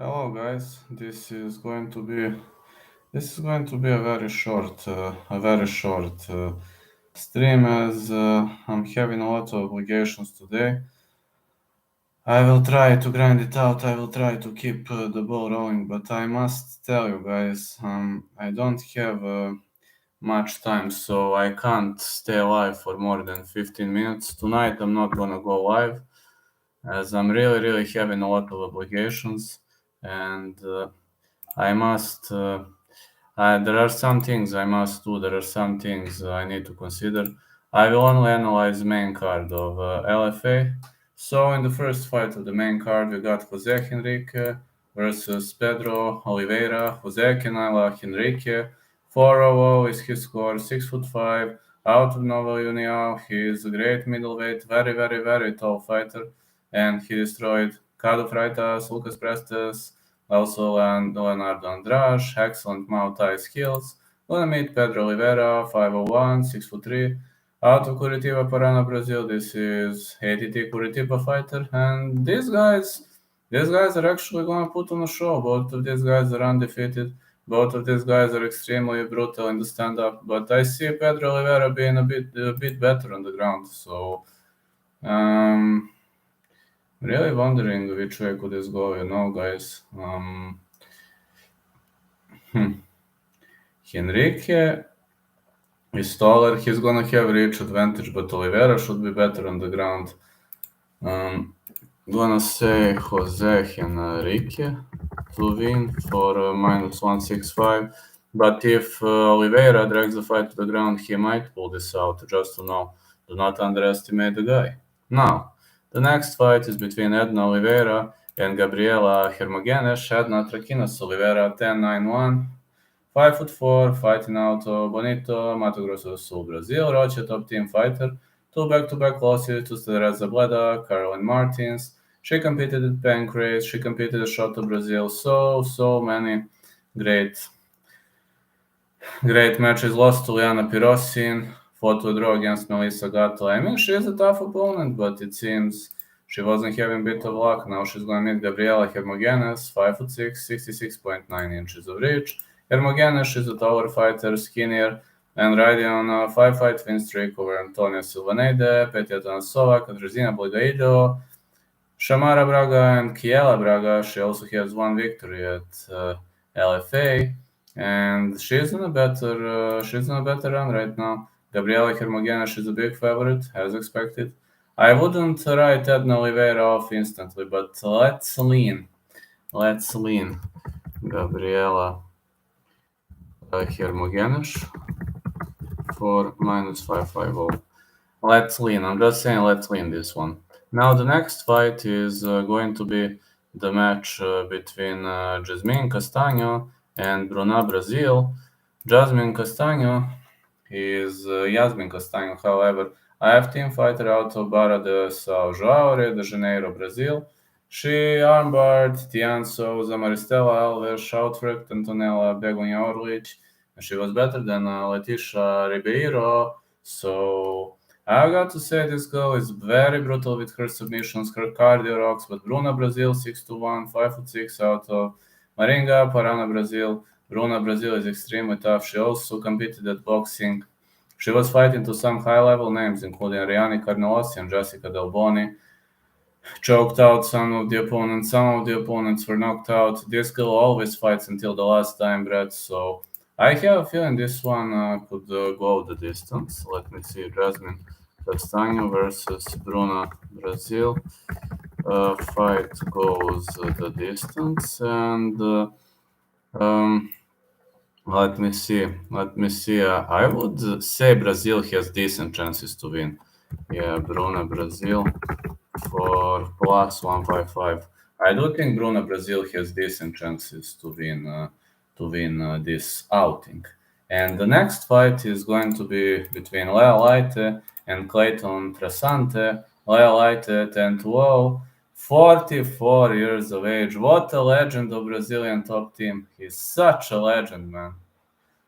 Hello guys, this is going to be a very short stream as I'm having a lot of obligations today. I will try to grind it out. I will try to keep the ball rolling, but I must tell you guys, I don't have much time, so I can't stay live for more than 15 minutes. Tonight I'm not gonna go live as I'm really having a lot of obligations and I must. There are some things I must do. There are some things I need to consider. I will only analyze main card of LFA. So in the first fight of the main card, we got Jose Henrique versus Pedro Oliveira. Jose Canela Henrique, 4-0 is his score, 6'5", out of Nova União. He is a great middleweight, very tall fighter, and he destroyed Cado Freitas, Lucas Prestes, also Leonardo Andrade, excellent Muay Thai skills. Gonna meet Pedro Oliveira, 501, 6'3", out of Curitiba, Paraná, Brazil. This is ATT Curitiba fighter, and these guys are actually gonna put on a show. Both of these guys are undefeated. Both of these guys are extremely brutal in the stand-up, but I see Pedro Oliveira being a bit better on the ground. So, really wondering which way could this go, guys. Henrique is taller, he's gonna have reach advantage, but Oliveira should be better on the ground. Gonna say Jose Henrique to win for -165. But if Oliveira drags the fight to the ground, he might pull this out. Just to know, do not underestimate the guy. Now, the next fight is between Edna Oliveira and Gabriela Hermogenes. Edna Traquinas Oliveira 10-9-1. 5'4", fighting out of Bonito, Mato Grosso do Sul, Brazil. Rocha, top team fighter. 2 back-to-back losses to Teresa Bleda, Caroline Martins. She competed at Pancrase. She competed at Shota Brazil. So many great matches. Lost to Liana Pirosin. Fought to a draw against Melissa Gatto. I mean, she is a tough opponent, but it seems she wasn't having a bit of luck. Now she's going to meet Gabriela Hermogenes, 5'6", 66.9 inches of reach. Hermogenes is a taller fighter, skinnier, and riding on a 5-fight win streak over Antonio Silvanede, Petya Tanasova, Katarzyna Bolgaido, Shamara Braga, and Kiela Braga. She also has one victory at LFA, and she's in a better run right now. Gabriela Hermogenes is a big favorite, as expected. I wouldn't write Edna Oliveira off instantly, but let's lean. Gabriela Hermogenes for -550. Let's lean. I'm just saying let's lean this one. Now the next fight is going to be the match between Jasmine Castaño and Bruna Brazil. Jasmine Castaño is Yasmin Castaño, however, I have team fighter out of Barra de São João, Rio de Janeiro, Brazil. She armbarred Tian Souza, Maristela Alves, outfracked Antonella Begonha Orlich, and she was better than Leticia Ribeiro. So I got to say this girl is very brutal with her submissions, her cardio rocks, but Bruna Brazil, 6'1", 5'6", out of Maringa, Paraná, Brazil. Bruna Brazil is extremely tough. She also competed at boxing. She was fighting to some high-level names, including Ariane Carnelossi and Jessica Del Boni. Choked out some of the opponents. Some of the opponents were knocked out. This girl always fights until the last time breath, so I have a feeling this one could go the distance. Let me see. Jasmine Castaño versus Bruna Brazil. Fight goes the distance, and let me see. I would say Brazil has decent chances to win. Yeah, Bruna Brazil for +155. I do think Bruna Brazil has decent chances to win this outing. And the next fight is going to be between Lea Leite and Clayton Trasante. Lea Leite 10-0, 44 years of age. What a legend of Brazilian top team. He's such a legend, man.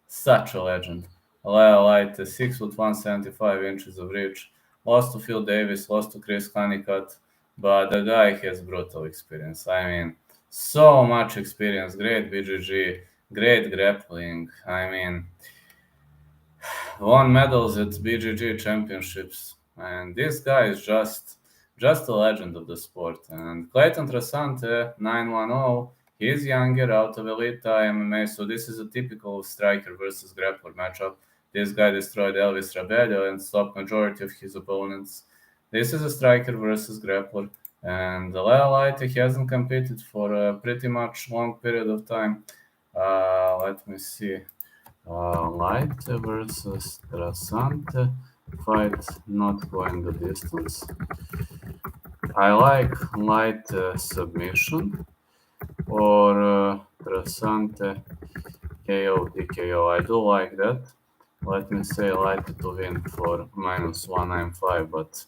Such a legend. Lea Leite, 6'1", 175 inches of reach. Lost to Phil Davis, lost to Chris Honeycutt, but the guy has brutal experience. I mean, So much experience, great BGG, great grappling. I mean, won medals at BGG championships, and this guy is just a legend of the sport. And Clayton Trasante, 910, he's younger, out of elite MMA, so this is a typical striker versus grappler matchup. This guy destroyed Elvis Rabello and stopped majority of his opponents. This is a striker versus grappler, and Leo Light hasn't competed for a pretty much long period of time. Let me see. Light versus Trasante fight not going the distance. I like light submission or Trasante KO DKO. I do like that. Let me say light to win for -195, but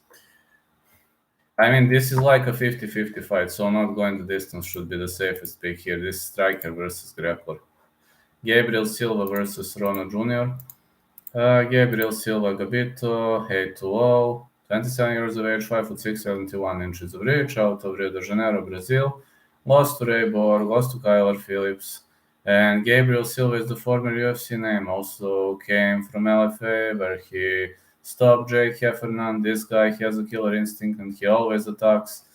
I mean, this is like a 50-50 fight, so not going the distance should be the safest pick here. This is striker versus grappler. Gabriel Silva versus Rono Jr. Gabriel Silva Gabito, 820, 27 years of age, 5'6", 71 inches of reach, out of Rio de Janeiro, Brazil. Lost to Ray Borg, lost to Kyler Phillips. And Gabriel Silva is the former UFC name, also came from LFA, where he stopped Jake Heffernan. This guy has a killer instinct and he always attacks.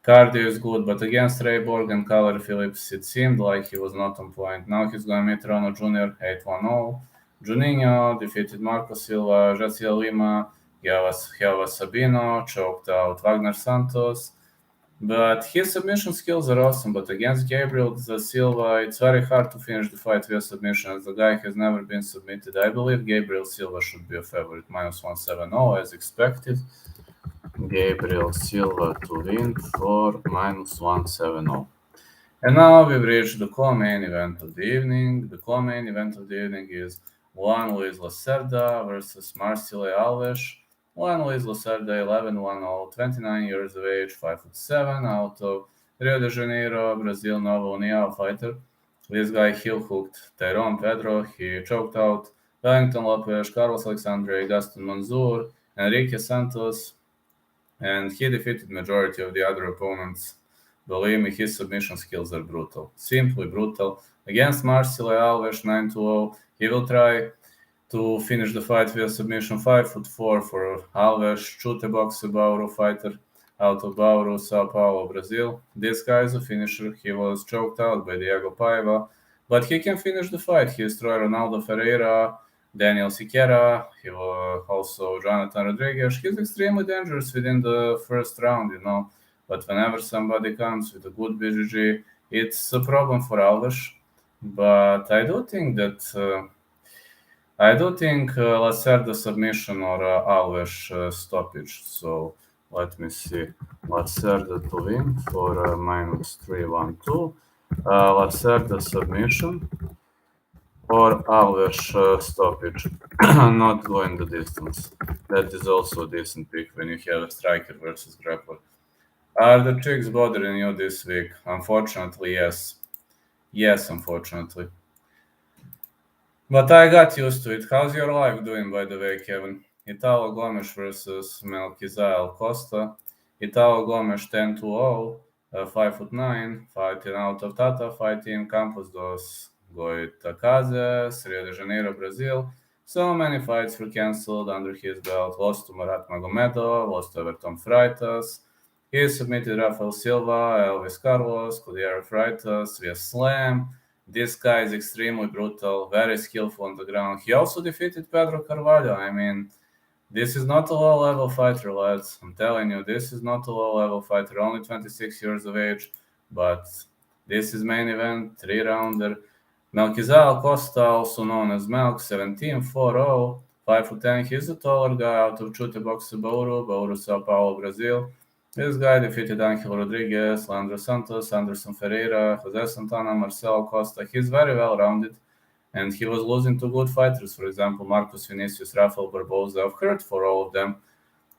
Cardio is good, but against Ray Borg and Kyler Phillips, it seemed like he was not on point. Now he's going to meet Rono Jr., 810. Juninho defeated Marco Silva, Jaciel Lima, Gava Sabino, choked out Wagner Santos. But his submission skills are awesome, but against Gabriel Silva, it's very hard to finish the fight via submission, as the guy has never been submitted. I believe Gabriel Silva should be a favorite, -170 as expected. Gabriel Silva to win for -170. And now we've reached the co-main event of the evening. The co-main event of the evening is Juan Luis Lacerda versus Marcelo Alves. Juan Luis Lacerda, 11-10, 29 years of age, 5'7", out of Rio de Janeiro, Brazil, Nova União fighter. This guy heel-hooked Tyrone Pedro. He choked out Wellington Lopez, Carlos Alexandre, Gaston Manzur, Enrique Santos, and he defeated majority of the other opponents. Believe me, his submission skills are brutal, simply brutal. Against Marcelo Alves, 9-0, he will try to finish the fight via submission. 5'4" for Alves, chute boxe Bauru fighter out of Bauru, Sao Paulo, Brazil. This guy is a finisher. He was choked out by Diego Paiva, but he can finish the fight. He destroyed Ronaldo Ferreira, Daniel Siqueira, he was also Jonathan Rodriguez. He's extremely dangerous within the first round, But whenever somebody comes with a good BGG, it's a problem for Alves. But I do think Lacerda submission or Alves stoppage. So let me see. Lacerda to win for -312. Lacerda submission or Alves stoppage, not going the distance. That is also a decent pick when you have a striker versus grappler. Are the chicks bothering you this week? Unfortunately, yes. Yes, unfortunately. But I got used to it. How's your life doing, by the way, Kevin? Italo Gomes versus Melquizael Costa. Italo Gomes 10-0, 5'9", fighting out of Tata, fighting Campos dos Goitacazes, Rio de Janeiro, Brazil. So many fights were cancelled under his belt. Lost to Marat Magomedov, lost to Everton Freitas. He submitted Rafael Silva, Elvis Carlos, Cudiera Freitas via slam. This guy is extremely brutal, very skillful on the ground. He also defeated Pedro Carvalho. I mean, this is not a low-level fighter, lads. I'm telling you, this is not a low-level fighter. Only 26 years of age, but this is main event, 3-rounder. Melquizael Costa, also known as Melk, 17-4-0, 5'10". He's a taller guy out of Chute Boxe Bauru, Sao Paulo, Brazil. This guy defeated Angel Rodriguez, Leandro Santos, Anderson Ferreira, Jose Santana, Marcelo Costa. He's very well-rounded, and he was losing to good fighters. For example, Marcos Vinicius, Rafael Barboza. I've heard for all of them.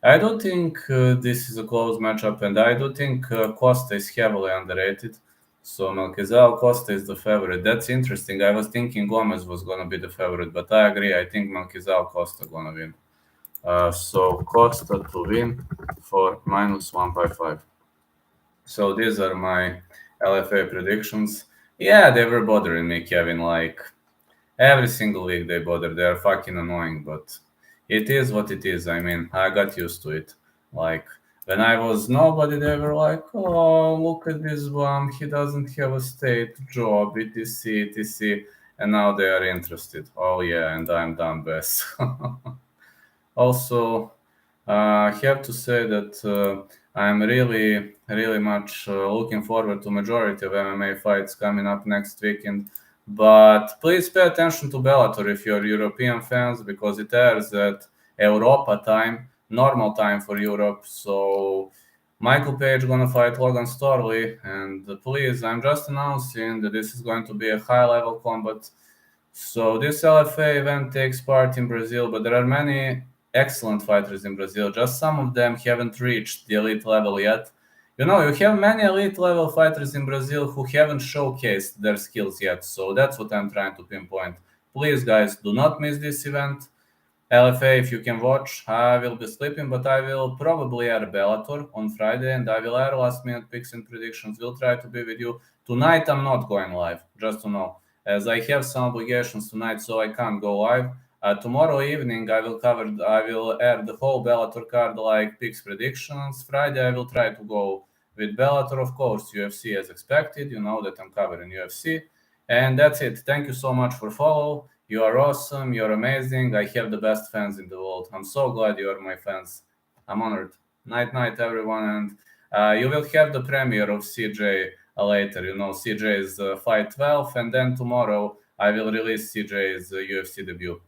I do think this is a close matchup, and I do think Costa is heavily underrated. So Melquizael Costa is the favorite. That's interesting. I was thinking Gomes was going to be the favorite, but I agree. I think Melquizael Costa going to win. So Costa to win for -155. So these are my LFA predictions. Yeah, they were bothering me, Kevin. Like every single week they bother. They are fucking annoying, but it is what it is. I mean, I got used to it. Like when I was nobody, they were like, "Oh, look at this bum. He doesn't have a state job, etc., etc." And now they are interested. Oh yeah, and I'm done best. Also, I have to say that I'm really, really much looking forward to majority of MMA fights coming up next weekend. But please pay attention to Bellator if you're European fans, because it airs at Europa time, normal time for Europe. So Michael Page gonna fight Logan Storley, and please, I'm just announcing that this is going to be a high-level combat. So this LFA event takes part in Brazil, but there are many excellent fighters in Brazil. Just some of them haven't reached the elite level yet. You know, you have many elite level fighters in Brazil who haven't showcased their skills yet. So that's what I'm trying to pinpoint. Please, guys, do not miss this event. LFA, if you can watch, I will be sleeping, but I will probably air Bellator on Friday, and I will air last minute picks and predictions. We'll try to be with you. Tonight, I'm not going live, just to know, as I have some obligations tonight, so I can't go live. Tomorrow evening, I will air the whole Bellator card, like picks predictions. Friday, I will try to go with Bellator, of course, UFC as expected. You know that I'm covering UFC. And that's it. Thank you so much for follow. You are awesome. You're amazing. I have the best fans in the world. I'm so glad you are my fans. I'm honored. Night, night, everyone. And you will have the premiere of CJ later. You know, CJ's Fight 12. And then tomorrow, I will release CJ's UFC debut.